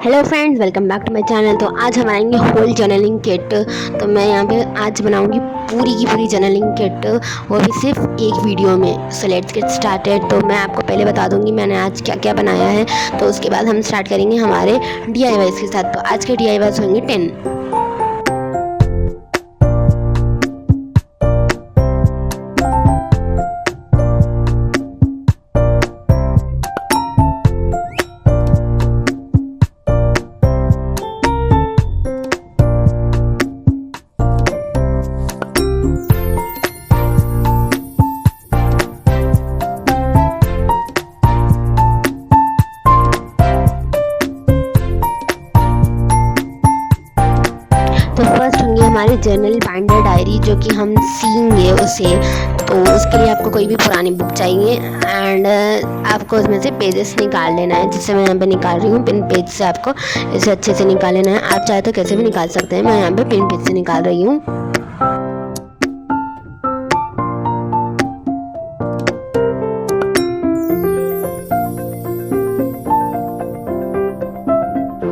Hello friends, welcome back to my channel. तो आज हम बनाएंगे होल जर्नलिंग किट। तो मैं यहाँ पे आज बनाऊंगी पूरी की पूरी जर्नलिंग किट, वो भी सिर्फ एक वीडियो में। So let's get started. तो मैं आपको पहले बता दूंगी मैंने आज क्या क्या बनाया है, तो उसके बाद हम स्टार्ट करेंगे हमारे DIYs के साथ। तो आज के DIYs होंगे 10। तो फर्स्ट होंगे हमारे जर्नल बाइंडर डायरी, जो कि हम सीएंगे उसे। तो उसके लिए आपको कोई भी पुरानी बुक चाहिए एंड आपको उसमें से पेजेस निकाल लेना है। जिससे मैं यहाँ पे निकाल रही हूँ पिन पेज से। आपको इसे अच्छे से निकाल लेना है। आप चाहे तो कैसे भी निकाल सकते हैं, मैं यहाँ पे पिन पेज से निकाल रही हूँ।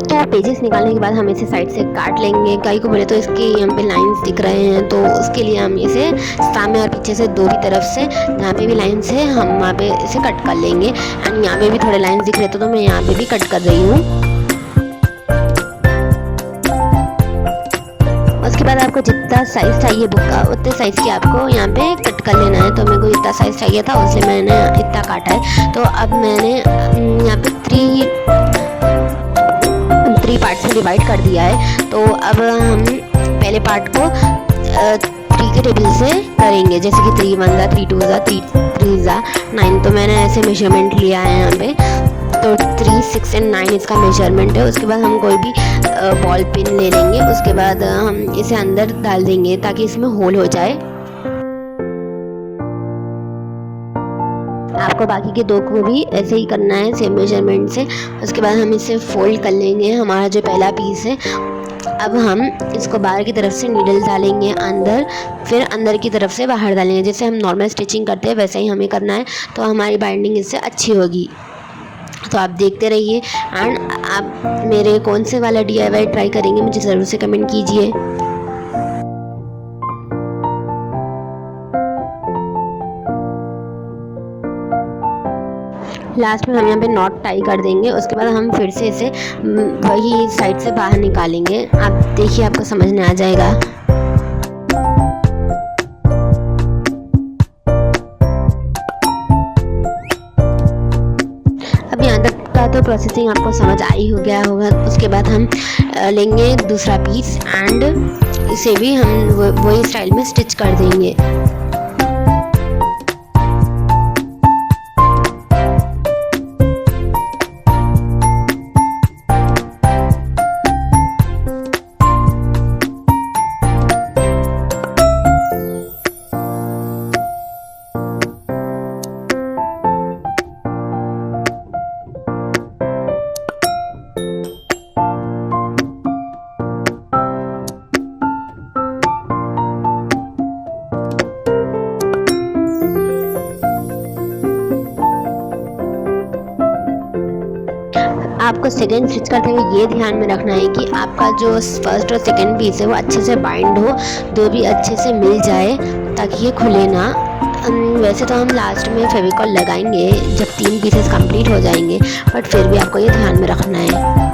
तो पेजेस निकालने के बाद हम इसे साइड से काट लेंगे। कई को बोले तो इसके यहाँ पे लाइंस दिख रहे हैं, तो उसके लिए हम इसे सामने और पीछे से दो भी तरफ से जहाँ पे भी लाइंस है हम वहाँ पे इसे कट कर लेंगे। एंड यहाँ पे भी थोड़े लाइंस दिख रहे थे, तो मैं यहाँ पे भी कट कर रही हूँ। उसके बाद आपको जितना साइज़ चाहिए बुक का, उतने साइज़ की आपको यहाँ पे कट कर लेना है। तो मेरे को इतना साइज़ चाहिए था, उससे मैंने इतना काटा है। तो अब मैंने यहाँ पे थ्री पार्ट्स में डिवाइड कर दिया है। तो अब हम पहले पार्ट को 3 के टेबल से करेंगे, जैसे कि 3 1 ज़ा 3 2 ज़ा 3 3 ज़ा 9। तो मैंने ऐसे मेजरमेंट लिया है यहाँ पे। तो 3 6 एंड 9 इसका मेजरमेंट है। उसके बाद हम कोई भी बॉल पिन ले लेंगे। उसके बाद हम इसे अंदर डाल देंगे ताकि इसमें होल हो जाए। आपको बाकी के दो को भी ऐसे ही करना है, सेम मेजरमेंट से। उसके बाद हम इसे फोल्ड कर लेंगे, हमारा जो पहला पीस है। अब हम इसको बाहर की तरफ से नीडल डालेंगे अंदर, फिर अंदर की तरफ से बाहर डालेंगे। जैसे हम नॉर्मल स्टिचिंग करते हैं वैसे ही हमें करना है, तो हमारी बाइंडिंग इससे अच्छी होगी। तो आप देखते रहिए एंड आप मेरे कौन से वाला DIY ट्राई करेंगे मुझे ज़रूर से कमेंट कीजिए। लास्ट में हम यहाँ पे नॉट टाई कर देंगे। उसके बाद हम फिर से इसे वही साइड से बाहर निकालेंगे। आप देखिए, आपको समझ में आ जाएगा। अब यहाँ तक का तो प्रोसेसिंग आपको समझ आई हो गया होगा। उसके बाद हम लेंगे दूसरा पीस एंड इसे भी हम वही स्टाइल में स्टिच कर देंगे। आपको सेकेंड स्टिच करते हुए ये ध्यान में रखना है कि आपका जो फर्स्ट और सेकेंड पीस है वो अच्छे से बाइंड हो, दो भी अच्छे से मिल जाए ताकि ये खुले ना। वैसे तो हम लास्ट में फेविकॉल लगाएंगे जब 3 पीसेस कंप्लीट हो जाएंगे, बट फिर भी आपको ये ध्यान में रखना है।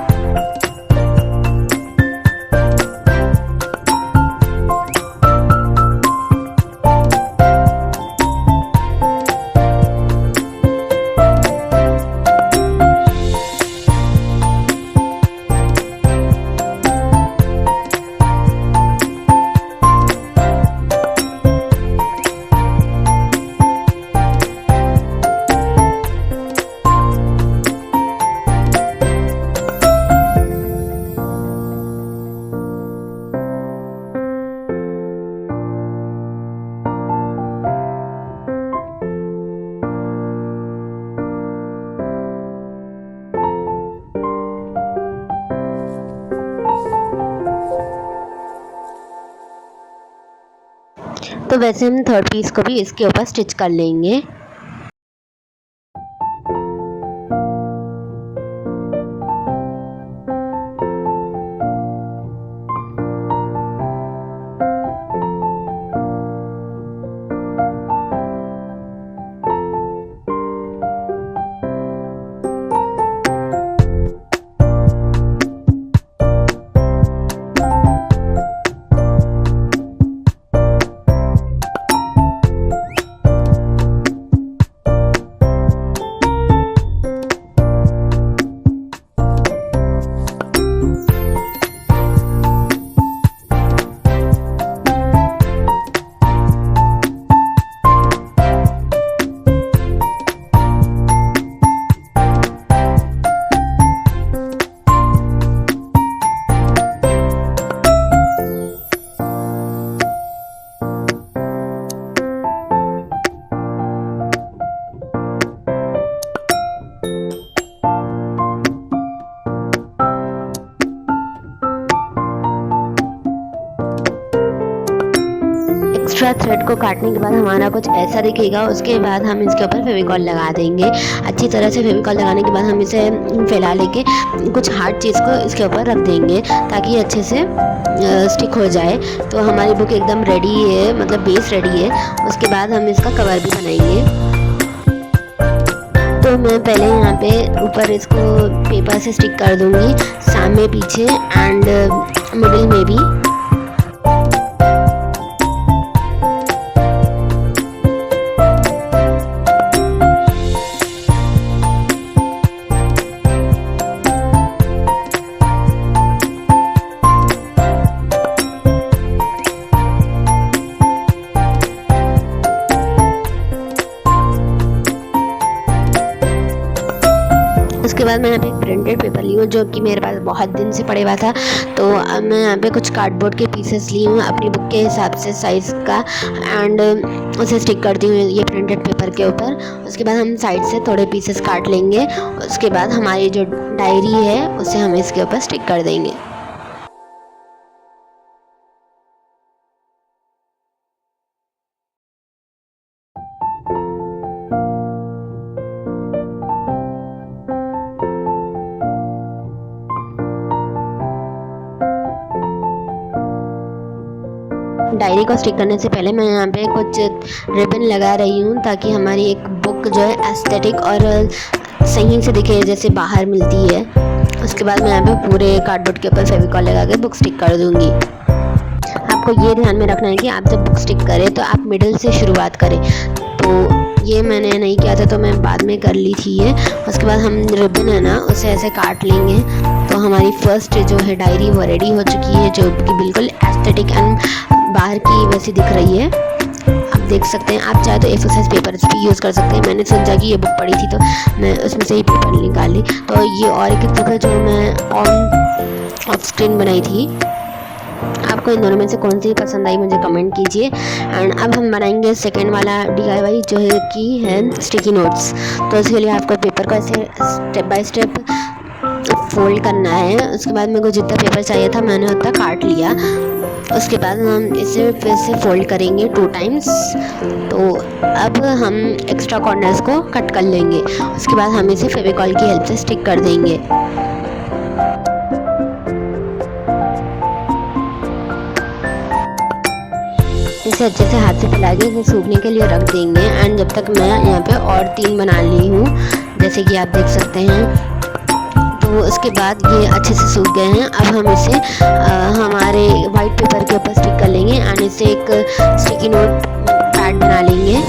तो वैसे हम थर्ड पीस को भी इसके ऊपर स्टिच कर लेंगे। एक्स्ट्रा थ्रेड को काटने के बाद हमारा कुछ ऐसा दिखेगा। उसके बाद हम इसके ऊपर फेविकॉल लगा देंगे। अच्छी तरह से फेविकॉल लगाने के बाद हम इसे फैला लेके कुछ हार्ड चीज़ को इसके ऊपर रख देंगे ताकि ये अच्छे से स्टिक हो जाए। तो हमारी बुक एकदम रेडी है, मतलब बेस रेडी है। उसके बाद हम इसका कवर भी बनाएंगे। तो मैं पहले यहाँ पे ऊपर इसको पेपर से स्टिक कर दूँगी, सामने पीछे एंड मिडिल में भी। उसके बाद मैं यहाँ पे एक प्रिंटेड पेपर ली हूँ जो कि मेरे पास बहुत दिन से पड़े हुआ था। तो अब मैं यहाँ पे कुछ कार्डबोर्ड के पीसेस ली हूँ अपनी बुक के हिसाब से साइज़ का, एंड उसे स्टिक करती हूँ ये प्रिंटेड पेपर के ऊपर। उसके बाद हम साइड से थोड़े पीसेस काट लेंगे। उसके बाद हमारी जो डायरी है उसे हम इसके ऊपर स्टिक कर देंगे। डायरी को स्टिक करने से पहले मैं यहाँ पे कुछ रिबन लगा रही हूँ ताकि हमारी एक बुक जो है एस्थेटिक और सही से दिखे जैसे बाहर मिलती है। उसके बाद मैं यहाँ पे पूरे कार्डबोर्ड के ऊपर फेविकॉल लगा के बुक स्टिक कर दूँगी। आपको ये ध्यान में रखना है कि आप जब बुक स्टिक करें तो आप मिडिल से शुरुआत करें। तो ये मैंने नहीं किया था तो मैं बाद में कर ली थी ये। उसके बाद हम रिबन है ना उसे ऐसे काट लेंगे। तो हमारी फर्स्ट जो है डायरी वो रेडी हो चुकी है, जो कि बिल्कुल एस्थेटिक एंड बाहर की वैसी दिख रही है। आप देख सकते हैं, आप चाहे तो A4 साइज पेपर भी यूज़ कर सकते हैं। मैंने सोचा कि ये बुक पड़ी थी तो मैं उसमें से ही पेपर निकाली। तो ये और एक बुक है जो मैं ऑफ स्क्रीन बनाई थी। आपको इन दोनों में से कौन सी पसंद आई मुझे कमेंट कीजिए। एंड अब हम बनाएंगे सेकेंड वाला DIY जो है कि है स्टिकी नोट्स। तो इसके लिए आपको पेपर को ऐसे स्टेप बाय स्टेप फोल्ड करना है। उसके बाद मेरे को जितना पेपर चाहिए था मैंने उतना काट लिया। उसके बाद हम इसे फिर से फोल्ड करेंगे 2 टाइम्स। तो अब हम एक्स्ट्रा कॉर्नर्स को कट कर लेंगे। उसके बाद हम इसे फेविकॉल की हेल्प से स्टिक कर देंगे। इसे अच्छे से हाथ से फैला के इसे सूखने के लिए रख देंगे। एंड जब तक मैं यहाँ पे और 3 बना ली हूँ जैसे कि आप देख सकते हैं। तो उसके बाद ये अच्छे से सूख गए हैं। अब हम इसे हमारे वाइट पेपर के ऊपर स्टिक कर लेंगे एंड इसे एक स्टिकी नोट पैड बना लेंगे।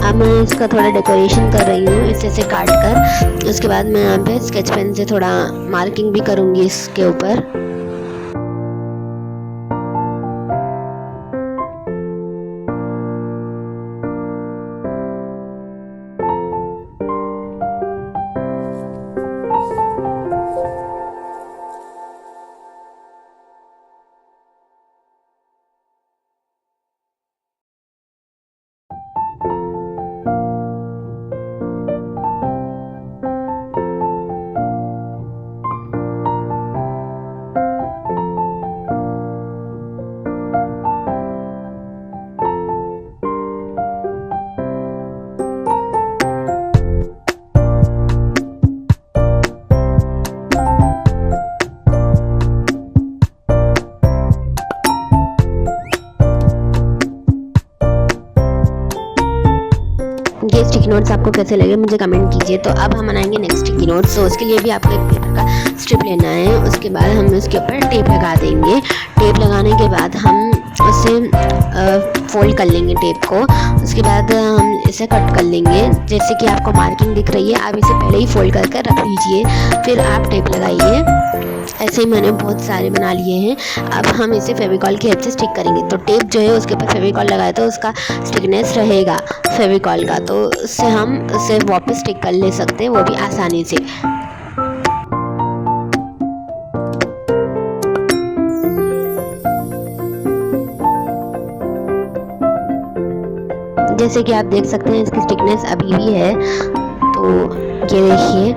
अब मैं इसका थोड़ा डेकोरेशन कर रही हूँ इसे काट कर। उसके बाद मैं यहाँ पे स्केच पेन से थोड़ा मार्किंग भी करूँगी इसके ऊपर। ये स्टिकी नोट्स आपको कैसे लगे मुझे कमेंट कीजिए। तो अब हम बनाएंगे नेक्स्ट स्टिकी नोट्स। तो उसके लिए भी आपको एक पेपर का स्ट्रिप लेना है। उसके बाद हम उसके ऊपर टेप लगा देंगे। टेप लगाने के बाद हम उसे फोल्ड कर लेंगे टेप को। उसके बाद हम इसे कट कर लेंगे। जैसे कि आपको मार्किंग दिख रही है, आप इसे पहले ही फोल्ड कर रख लीजिए, फिर आप टेप लगाइए। ऐसे ही मैंने बहुत सारे बना लिए हैं। अब हम इसे फेविकॉल की हेल्प से स्टिक करेंगे। तो टेप जो है उसके ऊपर फेविकॉल लगाए तो उसका स्टिकनेस रहेगा फेविकॉल का, तो उससे हम उसे वापस स्टिक कर ले सकते हैं, वो भी आसानी से। जैसे कि आप देख सकते हैं इसकी थिकनेस अभी भी है, तो ये देखिए,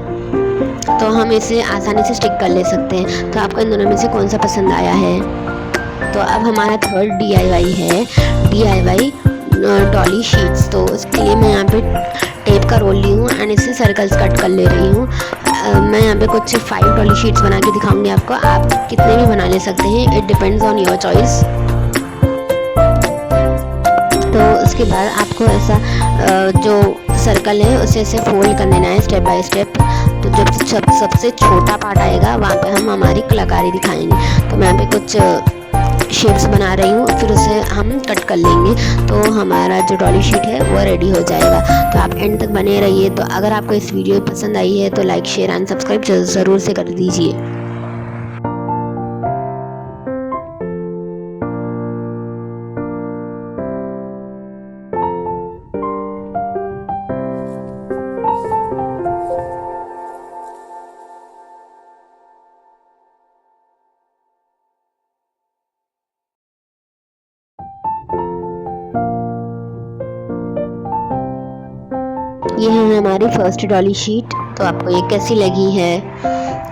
तो हम इसे आसानी से स्टिक कर ले सकते हैं। तो आपको इन दोनों में से कौन सा पसंद आया है? तो अब हमारा थर्ड DIY है, DIY डॉली शीट्स। तो उसके लिए मैं यहाँ पे टेप का रोल ली हूँ एंड इससे सर्कल्स कट कर ले रही हूँ। मैं यहाँ पे कुछ 5 डॉली शीट्स बना के दिखाऊंगी आपको, आप कितने भी बना ले सकते हैं, it depends on your choice. तो उसके बाद आपको ऐसा जो सर्कल है उसे ऐसे फोल्ड कर लेना है स्टेप बाय स्टेप। तो जब सबसे छोटा पार्ट आएगा वहाँ पे हम हमारी कलाकारी दिखाएंगे। तो मैं यहाँ पे कुछ शेप्स बना रही हूँ, फिर उसे हम कट कर लेंगे, तो हमारा जो डॉली शीट है वो रेडी हो जाएगा। तो आप एंड तक बने रहिए। तो अगर आपको इस वीडियो पसंद आई है तो लाइक, शेयर एंड सब्सक्राइब ज़रूर से कर दीजिए। ये है हमारी फर्स्ट डॉली शीट। तो आपको ये कैसी लगी है?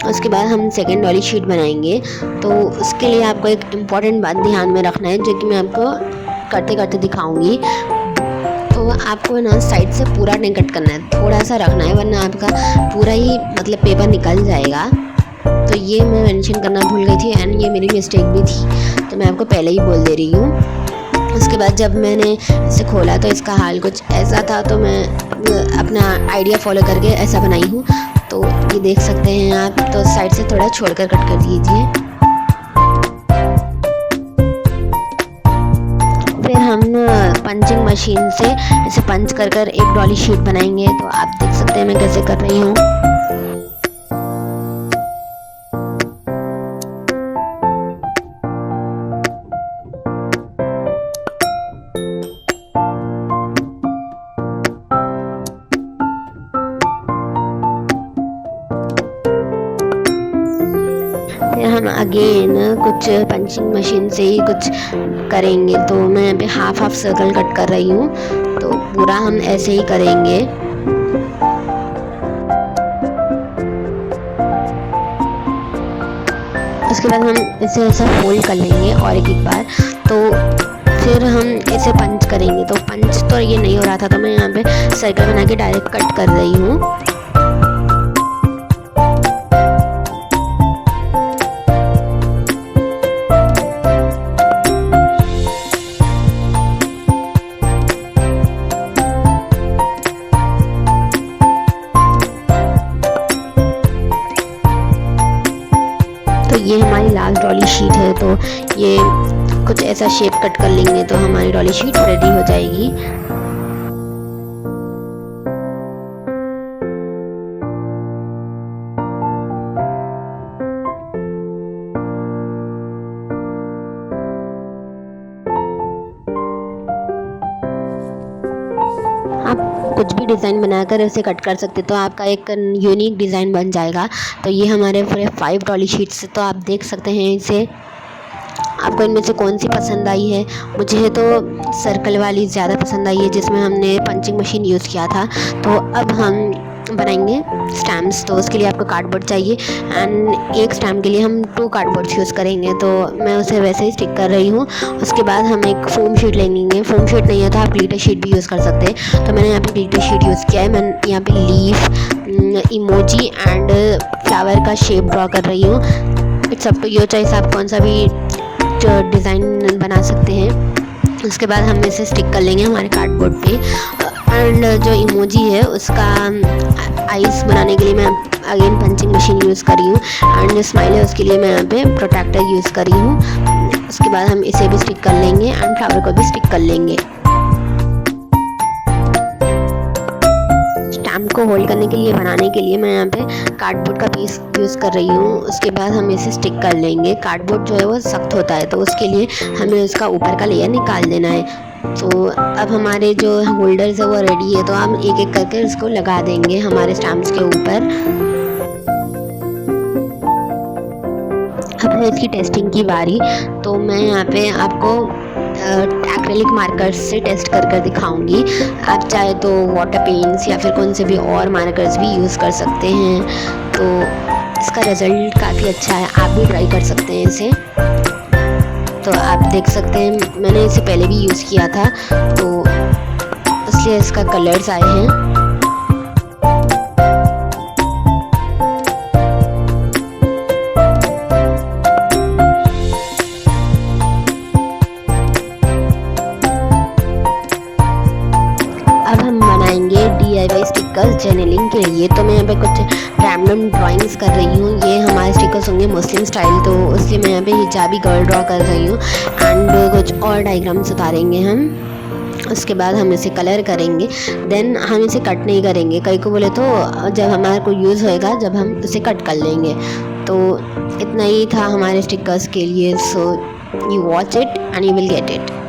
उसके बाद हम सेकंड डॉली शीट बनाएंगे। तो उसके लिए आपको एक इम्पॉर्टेंट बात ध्यान में रखना है, जो कि मैं आपको करते करते दिखाऊंगी। तो आपको ना साइड से पूरा नहीं कट करना है, थोड़ा सा रखना है, वरना आपका पूरा ही मतलब पेपर निकल जाएगा। तो ये मैं मेंशन करना भूल गई थी एंड ये मेरी मिस्टेक भी थी, तो मैं आपको पहले ही बोल दे रही हूँ। उसके बाद जब मैंने इसे खोला तो इसका हाल कुछ ऐसा था, तो मैं अपना आइडिया फॉलो करके ऐसा बनाई हूँ। तो ये देख सकते हैं आप। तो साइड से थोड़ा छोड़कर कट कर दीजिए। फिर हम पंचिंग मशीन से ऐसे पंच कर कर एक डॉली शीट बनाएंगे। तो आप देख सकते हैं मैं कैसे कर रही हूँ। फिर हम अगेन कुछ पंचिंग मशीन से ही कुछ करेंगे। तो मैं यहाँ पे हाफ सर्कल कट कर रही हूँ, तो पूरा हम ऐसे ही करेंगे। उसके बाद हम इसे ऐसा फोल्ड कर लेंगे और एक बार। तो फिर हम इसे पंच करेंगे। तो पंच तो ये नहीं हो रहा था, तो मैं यहाँ पे सर्कल बना के डायरेक्ट कट कर रही हूँ। तो ये हमारी लास्ट डॉली शीट है। तो ये कुछ ऐसा शेप कट कर लेंगे तो हमारी डॉली शीट रेडी हो जाएगी। आप कुछ भी डिज़ाइन बनाकर इसे कट कर सकते, तो आपका एक यूनिक डिज़ाइन बन जाएगा। तो ये हमारे पूरे 5 डॉली शीट्स। तो आप देख सकते हैं इसे, आपको इनमें से कौन सी पसंद आई है? मुझे तो सर्कल वाली ज़्यादा पसंद आई है, जिसमें हमने पंचिंग मशीन यूज़ किया था। तो अब हम बनाएंगे स्टैम्प्स। तो उसके लिए आपको कार्डबोर्ड चाहिए एंड एक स्टैम्प के लिए हम 2 कार्डबोर्ड्स यूज़ करेंगे। तो मैं उसे वैसे ही स्टिक कर रही हूँ। उसके बाद हम एक फोम शीट लेंगे। फोम शीट नहीं है तो आप ग्लिटर शीट भी यूज़ कर सकते हैं। तो मैंने यहाँ पे ग्लिटर शीट यूज़ किया है। मैं यहाँ पे लीफ, इमोजी एंड फ्लावर का शेप ड्रॉ कर रही हूँ। It's up to your choice, आप कौन सा भी डिज़ाइन बना सकते हैं। उसके बाद हम इसे स्टिक कर लेंगे हमारे कार्डबोर्ड पे। एंड जो इमोजी है उसका आइस बनाने के लिए मैं अगेन पंचिंग मशीन यूज़ कर रही हूँ एंड जो स्माइल है उसके लिए मैं यहाँ पे प्रोटेक्टर यूज़ कर रही हूँ। उसके बाद हम इसे भी स्टिक कर लेंगे एंड फ्लावर को भी स्टिक कर लेंगे। स्टैम्प को होल्ड करने के लिए, बनाने के लिए मैं यहाँ पे कार्डबोर्ड का पीस यूज़ कर रही हूँ। उसके बाद हम इसे स्टिक कर लेंगे। कार्डबोर्ड जो है वो सख्त होता है, तो उसके लिए हमें उसका ऊपर का लेयर निकाल देना है। तो अब हमारे जो होल्डर्स है वो रेडी है। तो हम एक एक करके इसको लगा देंगे हमारे स्टैम्प्स के ऊपर। अब है इसकी टेस्टिंग की बारी। तो मैं यहाँ पे आपको एक्रेलिक मार्कर्स से टेस्ट कर दिखाऊंगी। आप चाहे तो वाटर पेंट्स या फिर कौन से भी और मार्कर्स भी यूज़ कर सकते हैं। तो इसका रिज़ल्ट काफ़ी अच्छा है, आप भी ट्राई कर सकते हैं इसे। तो आप देख सकते हैं मैंने इसे पहले भी यूज़ किया था, तो इसलिए इसका कलर्स आए हैं। अब हम बनाएंगे DIY स्टिकर्स जर्नलिंग के लिए। तो मैं यहाँ पे कुछ रैंडम ड्राइंग्स कर रही हूँ। ये हमारे स्टिकर्स होंगे मुस्लिम स्टाइल, तो इसलिए मैं यहाँ पे हिजाबी गर्ल ड्रॉ कर रही हूँ एंड कुछ और डायग्राम्स उतारेंगे हम। उसके बाद हम इसे कलर करेंगे, देन हम इसे कट नहीं करेंगे। कई को बोले तो जब हमारा कोई यूज़ होएगा जब हम इसे कट कर लेंगे। तो इतना ही था हमारे स्टिकर्स के लिए। So you watch it and you will get it.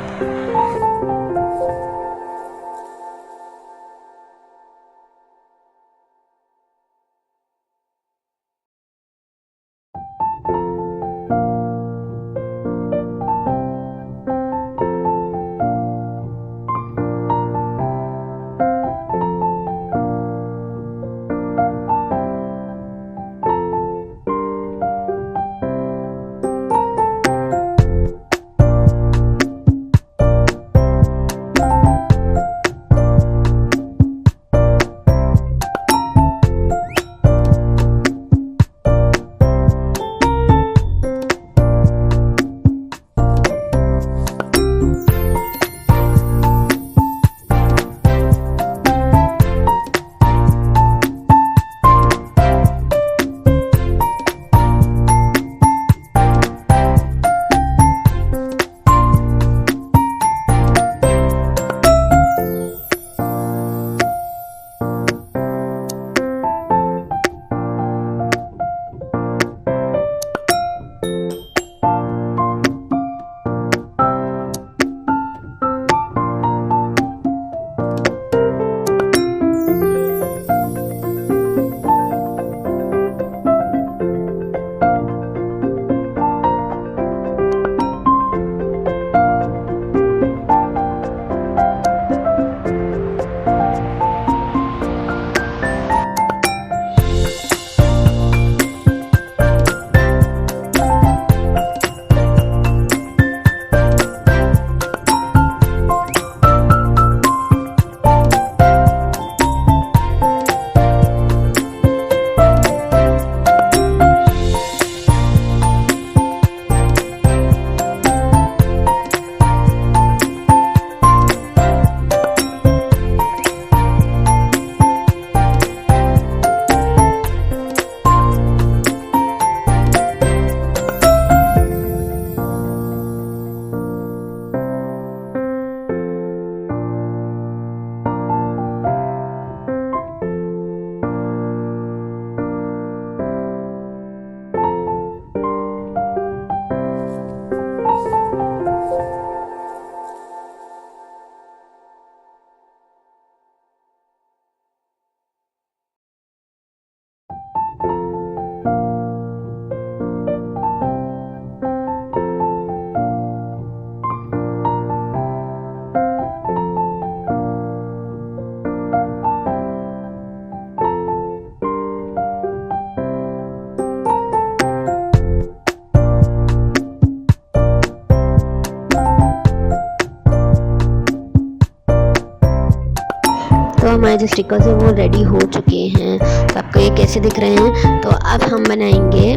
तो हमारे जो स्टिकर्स हैं वो रेडी हो चुके हैं। तो आपको ये कैसे दिख रहे हैं। तो अब हम बनाएंगे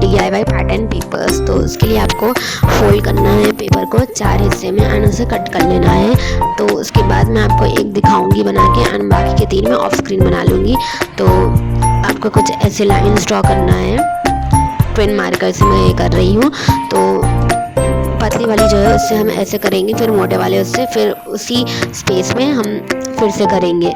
DIY पैटर्न पेपर्स। तो उसके लिए आपको फोल्ड करना है पेपर को 4 हिस्से में एंड उसे कट कर लेना है। तो उसके बाद मैं आपको एक दिखाऊंगी बना के एंड बाकी के 3 मैं ऑफ स्क्रीन बना लूँगी। तो आपको कुछ ऐसे लाइन्स ड्रॉ करना है। ट्विन मार्कर से मैं ये कर रही हूँ। तो पतली वाली जो है उससे हम ऐसे करेंगे, फिर मोटे वाले उससे, फिर उसी स्पेस में हम फिर से करेंगे।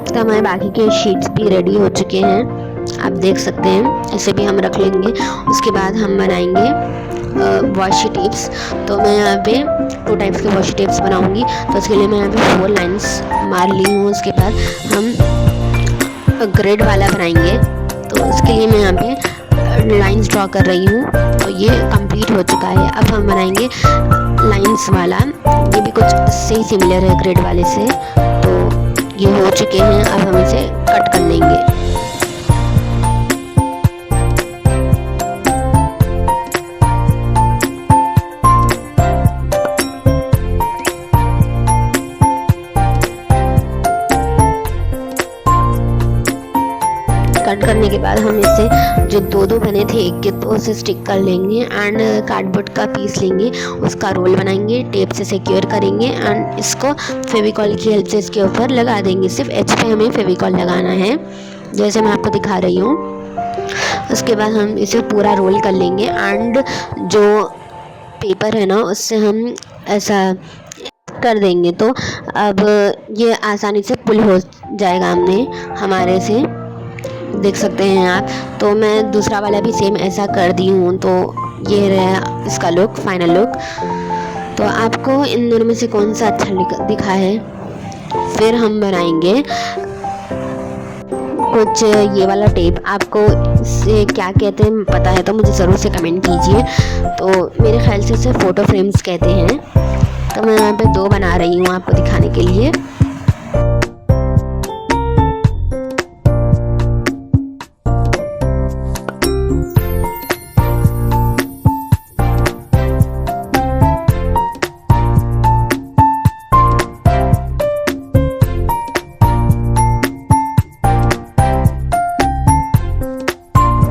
तो हमारे बाकी के शीट्स भी रेडी हो चुके हैं, आप देख सकते हैं। ऐसे भी हम रख लेंगे। उसके बाद हम बनाएंगे वॉशी टेप्स। तो मैं यहाँ पे 2 टाइप्स के वॉशी टेप्स बनाऊँगी। तो उसके लिए मैं यहाँ पे 4 लाइन्स मार ली हूँ। उसके बाद हम ग्रिड वाला बनाएंगे। तो उसके लिए मैं यहाँ पे लाइंस ड्रॉ कर रही हूँ। तो ये कंप्लीट हो चुका है। अब हम बनाएंगे लाइंस वाला। ये भी कुछ इससे ही सिमिलर है ग्रिड वाले से। तो ये हो चुके हैं। अब हम इसे कट कर लेंगे। कट करने के बाद हम इसे जो 2 बने थे एक के, तो उसे स्टिक कर लेंगे एंड कार्डबोर्ड का पीस लेंगे, उसका रोल बनाएंगे, टेप से सिक्योर करेंगे एंड इसको फेविकॉल की हेल्प से इसके ऊपर लगा देंगे। सिर्फ एज पे हमें फेविकॉल लगाना है, जैसे मैं आपको दिखा रही हूँ। उसके बाद हम इसे पूरा रोल कर लेंगे एंड जो पेपर है ना उससे हम ऐसा कर देंगे। तो अब ये आसानी से पुल हो जाएगा हमारे से, देख सकते हैं आप। तो मैं दूसरा वाला भी सेम ऐसा कर दी हूँ। तो ये रहा इसका लुक, फाइनल लुक। तो आपको इन दोनों में से कौन सा अच्छा दिखा है? फिर हम बनाएंगे कुछ ये वाला टेप। आपको इसे क्या कहते हैं पता है तो मुझे ज़रूर से कमेंट कीजिए। तो मेरे ख्याल से इसे फ़ोटो फ्रेम्स कहते हैं। तो मैं यहाँ पे 2 बना रही हूँ आपको दिखाने के लिए।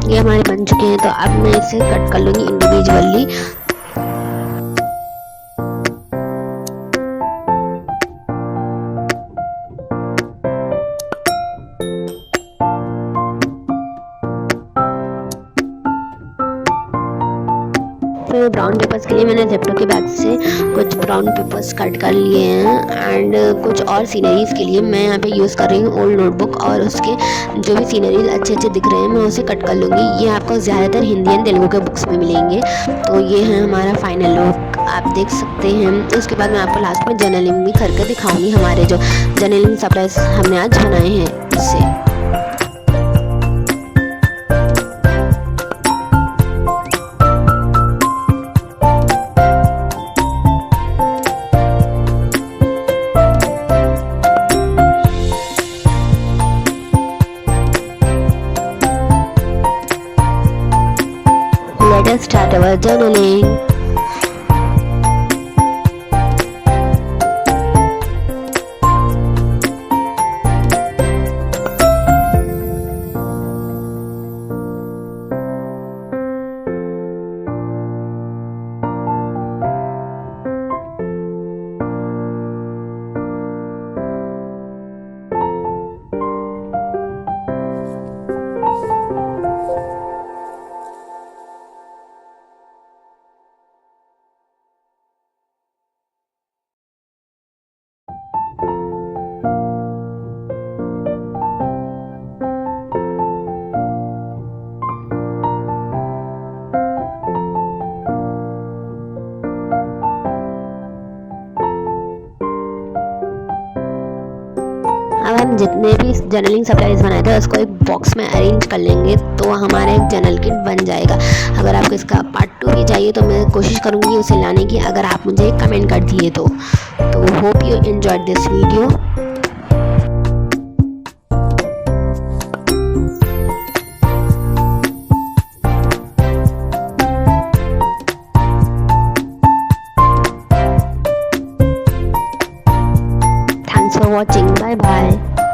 ये हमारे बन चुके हैं। तो अब मैं इसे कट कर लूँगी इंडिविजुअली। फिर ब्राउन पेपर्स के लिए मैंने जेप्टो के बैग से कुछ ब्राउन पेपर्स कट कर लिए हैं एंड कुछ और सीनरीज़ के लिए मैं यहाँ पे यूज़ कर रही हूँ ओल्ड नोटबुक, और उसके जो भी सीनरीज अच्छे अच्छे दिख रहे हैं मैं उसे कट कर लूँगी। ये आपको ज़्यादातर हिंदी एंड तेलुगु के बुक्स में मिलेंगे। तो ये है हमारा फाइनल लुक, आप देख सकते हैं। उसके बाद मैं आपको लास्ट में जर्नलिंग भी करके दिखाऊँगी, हमारे जो जर्नलिंग सप्लाइज हमने आज बनाए हैं इससे। Let us start our journaling. अब हम जितने भी जर्नलिंग सप्लाईज बनाए थे उसको एक बॉक्स में अरेंज कर लेंगे, तो हमारा एक जर्नल किट बन जाएगा। अगर आपको इसका पार्ट 2 भी चाहिए तो मैं कोशिश करूँगी उसे लाने की, अगर आप मुझे कमेंट कर दिए तो hope you enjoyed this video. Thanks for watching. Bye bye.